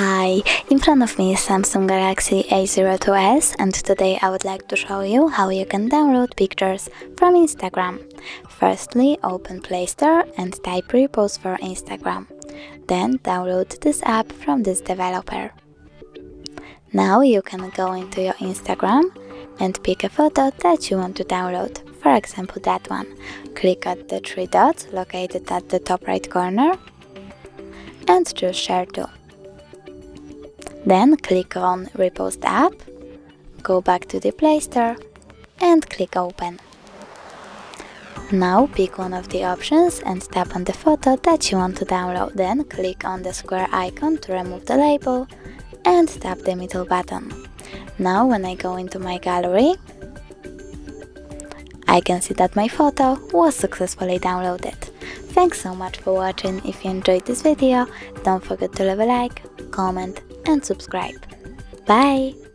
Hi, in front of me is Samsung Galaxy A02s, and today I would like to show you how you can download pictures from Instagram. Firstly, open Play Store and type Repost for Instagram. Then download this app from this developer. Now you can go into your Instagram and pick a photo that you want to download, for example that one. Click at the three dots located at the top right corner and choose Share To. Then click on Repost App, go back to the Play Store and click Open. Now pick one of the options and tap on the photo that you want to download. Then click on the square icon to remove the label and tap the middle button. Now when I go into my gallery, I can see that my photo was successfully downloaded. Thanks so much for watching. If you enjoyed this video, don't forget to leave a like, comment and subscribe. Bye!